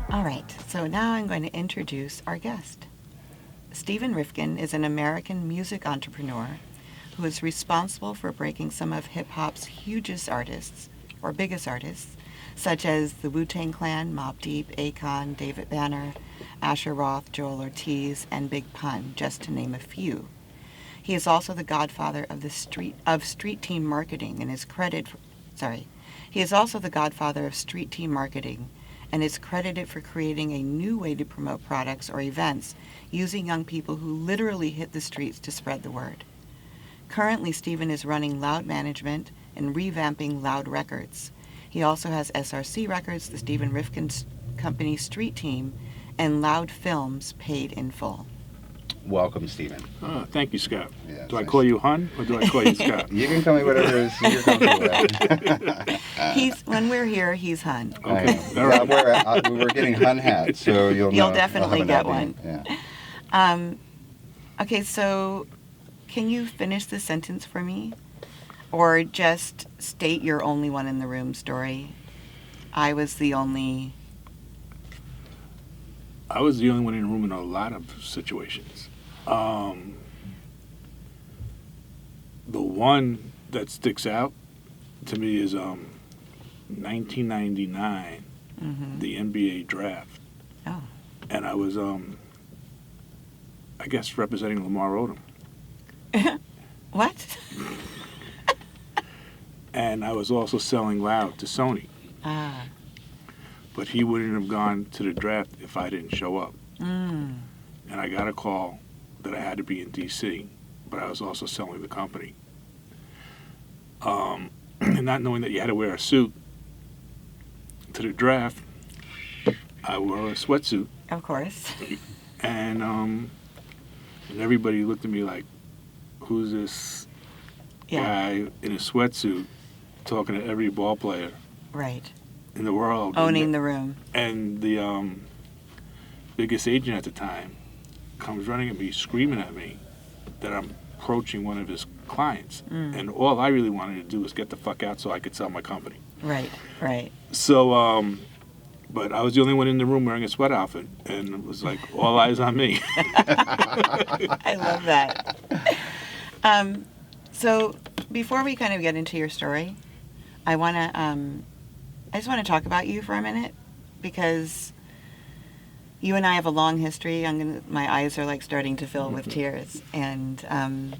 All right, so now I'm going to introduce our guest. Stephen Rifkind is an American music entrepreneur who is responsible for breaking some of hip-hop's hugest artists, or biggest artists, such as the Wu-Tang Clan, Mobb Deep, Akon, David Banner, Asher Roth, Joel Ortiz, and Big Pun, just to name a few. He is also the godfather of street team marketing and is credited He is also the godfather of street team marketing and is credited for creating a new way to promote products or events using young people who literally hit the streets to spread the word. Currently, Stephen is running Loud Management and revamping Loud Records. He also has SRC Records, the Stephen Rifkind Company Street Team, and Loud Films paid in full. Welcome, Stephen. Thank you, Scott. Yeah, do I call you Hun or do I call you Scott? You can call me whatever it is you're comfortable with. When we're here, he's Hun. Okay. All right. We're getting Hun hats, so you'll definitely get one. Yeah. Okay, so can you finish the sentence for me? Or just state your only one in the room story. I was the only one in the room in a lot of situations. The one that sticks out to me is 1999, the NBA draft. Oh. And I was, I guess, representing Lamar Odom. What? And I was also selling Loud to Sony. Ah. But he wouldn't have gone to the draft if I didn't show up. Mm. And I got a call that I had to be in D.C., but I was also selling the company. And not knowing that you had to wear a suit to the draft, I wore a sweatsuit. Of course. And everybody looked at me like, who's this guy in a sweatsuit talking to every ball player Right. in the world? Owning the room. And the biggest agent at the time comes running at me, screaming at me that I'm approaching one of his clients. And all I really wanted to do was get the fuck out so I could sell my company. Right, right. So, but I was the only one in the room wearing a sweat outfit, and it was like, all eyes on me. I love that. So before we kind of get into your story, I just want to talk about you for a minute, because you and I have a long history. My eyes are like starting to fill with tears. And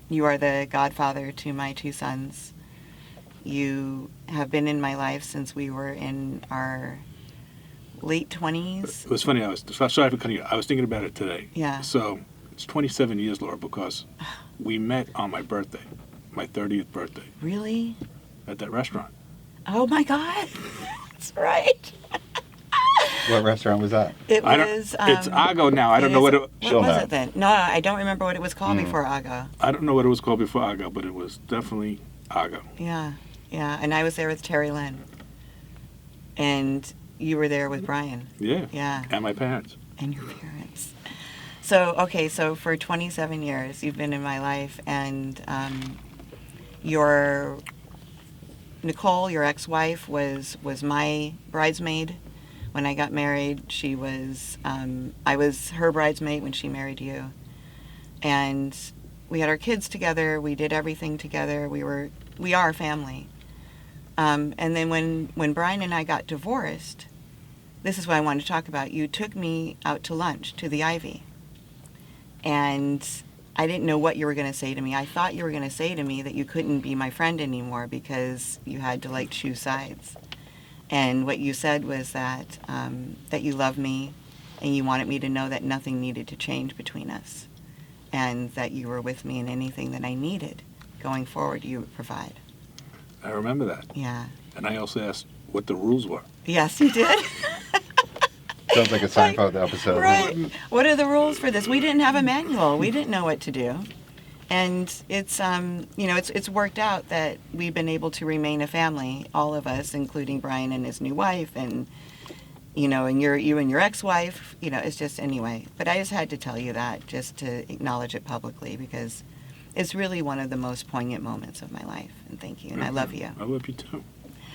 you are the godfather to my two sons. You have been in my life since we were in our late 20s. It was funny. Sorry for cutting you. I was thinking about it today. Yeah. So it's 27 years, Laura, because we met on my birthday, my 30th birthday. Really? At that restaurant. Oh my God. That's right. What restaurant was that? It was. It's Ago now. I don't know what it was. It then? No, I don't remember what it was called before Ago. I don't know what it was called before Ago, but it was definitely Ago. Yeah, yeah. And I was there with Terry Lynn. And you were there with Brian. Yeah. Yeah. And my parents. And your parents. So for 27 years you've been in my life, and your Nicole, your ex-wife, was my bridesmaid when I got married. She was, I was her bridesmaid when she married you. And we had our kids together. We did everything together. We are family. And then when Brian and I got divorced, this is what I wanted to talk about. You took me out to lunch to the Ivy. And I didn't know what you were going to say to me. I thought you were going to say to me that you couldn't be my friend anymore because you had to choose sides. And what you said was that that you love me and you wanted me to know that nothing needed to change between us, and that you were with me in anything that I needed going forward, you would provide. I remember that. Yeah. And I also asked what the rules were. Yes, you did. Sounds like a Seinfeld episode. Right. What are the rules for this? We didn't have a manual. We didn't know what to do. And it's, it's worked out that we've been able to remain a family, all of us, including Brian and his new wife, and, and you and your ex-wife, it's just, anyway. But I just had to tell you that, just to acknowledge it publicly, because it's really one of the most poignant moments of my life. And thank you. And I love you. I love you too.